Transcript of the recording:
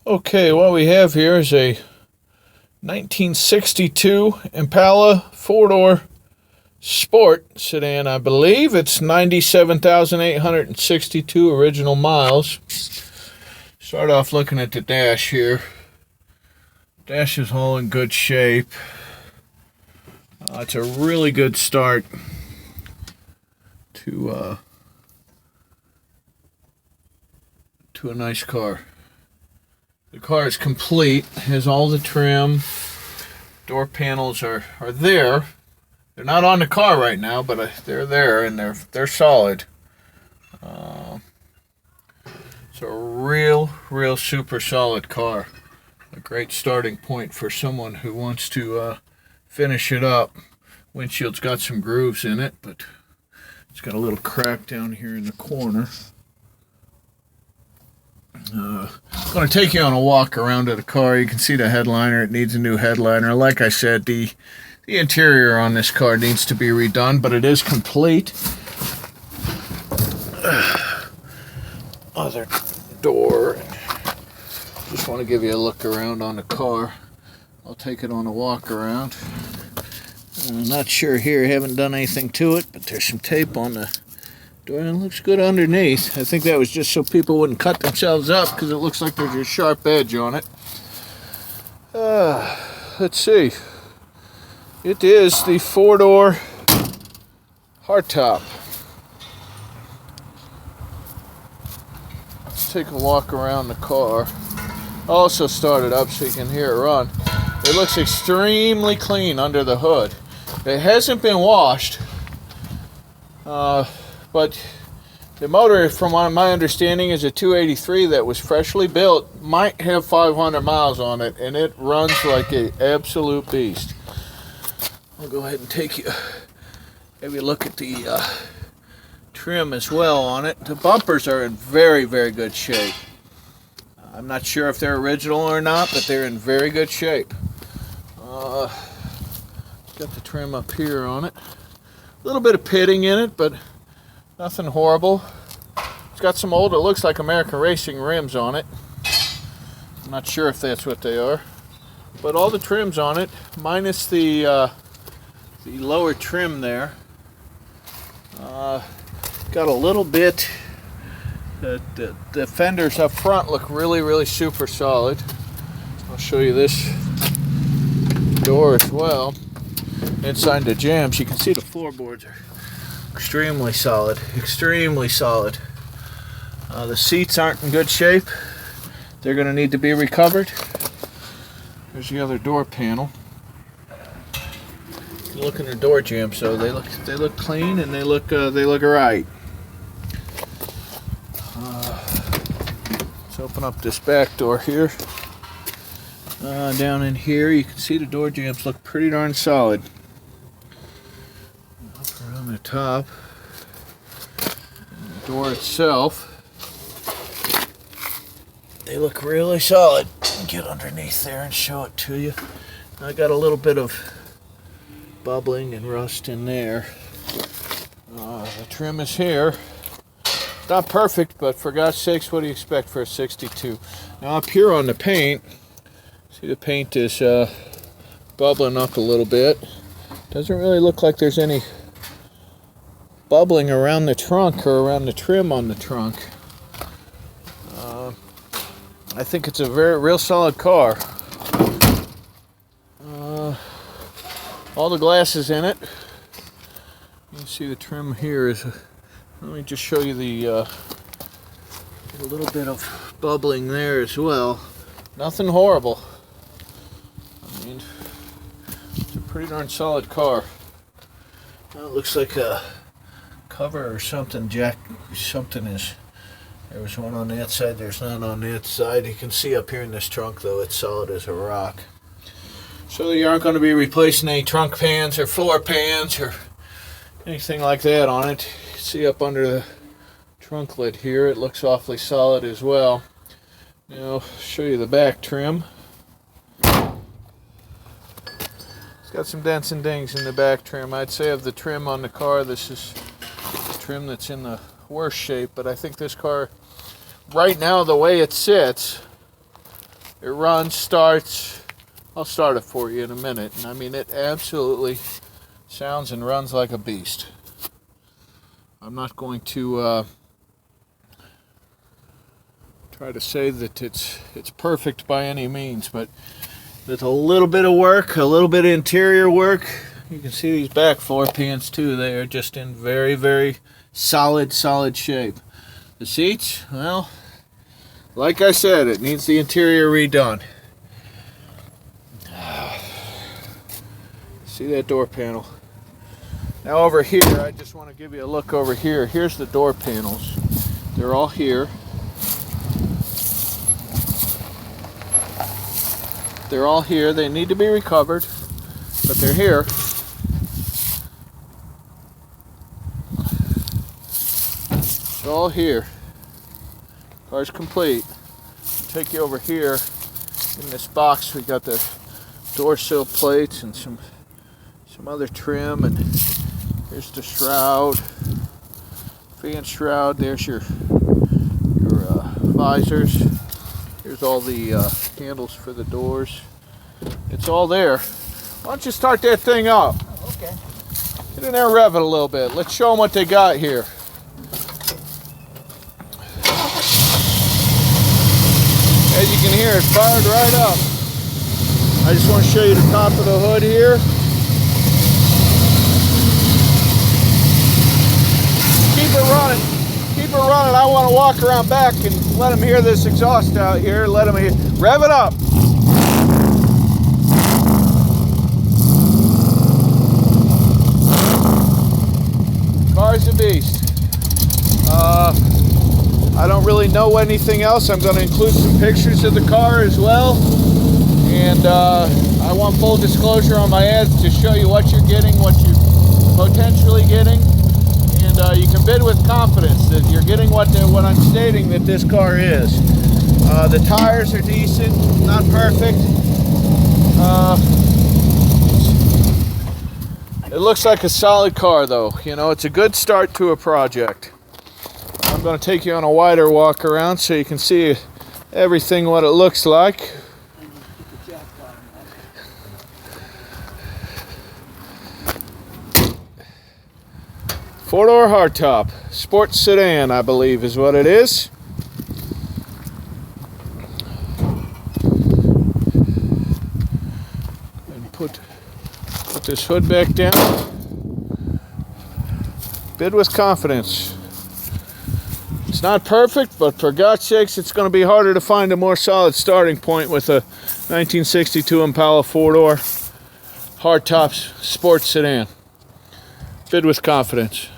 Okay, what we have here is a 1962 Impala four-door sport sedan. I believe it's 97,862 original miles. Start off looking at the dash here. Dash is all in good shape. It's a really good start to a nice car. The car is complete, has all the trim. Door panels are there. They're not on the car right now, but they're there and they're solid. It's a real super solid car. A great starting point for someone who wants to finish it up. Windshield's got some grooves in it, but it's got a little crack down here in the corner. I'm going to take you on a walk around to the car. You can see the headliner. It needs a new headliner. Like I said, the interior on this car needs to be redone, but it is complete. Other door. Just want to give you a look around on the car. I'll take it on a walk around. I'm not sure here. I haven't done anything to it, but there's some tape on the door, and it looks good underneath. I think that was just so people wouldn't cut themselves up, because it looks like there's a sharp edge on it. Let's see. It is the four-door hardtop. Let's take a walk around the car. Also start it up so you can hear it run. It looks extremely clean under the hood. It hasn't been washed. But the motor, from my understanding, is a 283 that was freshly built. Might have 500 miles on it, and it runs like an absolute beast. I'll go ahead and have you look at the trim as well on it. The bumpers are in very good shape. I'm not sure if they're original or not, but they're in very good shape. Got the trim up here on it. A little bit of pitting in it, but nothing horrible. It's got some old, it looks like American Racing rims on it. I'm not sure if that's what they are. But all the trims on it, minus the lower trim there. Got a little bit, the fenders up front look really super solid. I'll show you this door as well. Inside the jambs, you can see the floorboards are extremely solid. The seats aren't in good shape. They're going to need to be recovered. There's the other door panel. You look in the door jambs, so they look clean and they look alright. Let's open up this back door here. Down in here, you can see the door jambs look pretty darn solid. Up around the top, the door itself, they look really solid. Get underneath there and show it to you. I got a little bit of bubbling and rust in there. The trim is here. Not perfect, but for God's sakes, what do you expect for a 62? Now up here on the paint, see the paint is bubbling up a little bit. Doesn't really look like there's any bubbling around the trunk or around the trim on the trunk. I think it's a real solid car. All the glass is in it. You can see the trim here is. Let me just show you a little bit of bubbling there as well. Nothing horrible. I mean, it's a pretty darn solid car. Now it looks like a cover or something. Something is. There was one on that side. There's none on that side. You can see up here in this trunk, though, it's solid as a rock. So you aren't going to be replacing any trunk pans or floor pans or anything like that on it. You see up under the trunk lid here, it looks awfully solid as well. Now, I'll show you the back trim. It's got some dents and dings in the back trim. I'd say of the trim on the car, this is the trim that's in the worst shape, but I think this car, right now, the way it sits, It runs, starts. I'll start it for you in a minute. And I mean, it absolutely sounds and runs like a beast. I'm not going to try to say that it's perfect by any means, but with a little bit of work, a little bit of interior work, you can see these back floor pans too. They are just in very, very solid shape. The seats, well, like I said, it needs the interior redone. See that door panel? Now over here, I just want to give you a look over here. Here's the door panels. They're all here. They're all here. They need to be recovered, but they're here. It's all here. Car's complete. I'll take you over here. In this box, we got the door sill plates and some other trim, and here's the shroud, fan shroud. There's your visors. Here's all the handles for the doors. It's all there. Why don't you start that thing up? Okay. Get in there and rev it a little bit. Let's show them what they got here. As you can hear, it fired right up. I just want to show you the top of the hood here. Keep it running. Keep it running. I want to walk around back and let them hear this exhaust out here. Let them hear. Rev it up. Car's a beast. I don't really know anything else. I'm going to include some pictures of the car as well. And I want full disclosure on my ads to show you what you're getting, what you're potentially getting. And you can bid with confidence that you're getting what I'm stating that this car is. The tires are decent, not perfect. It looks like a solid car though. You know, it's a good start to a project. I'm going to take you on a wider walk around so you can see everything what it looks like. Four-door hardtop, sports sedan, I believe is what it is. And put this hood back down. Bid with confidence. It's not perfect, but for God's sakes, it's going to be harder to find a more solid starting point with a 1962 Impala four-door hardtop sports sedan. Bid with confidence.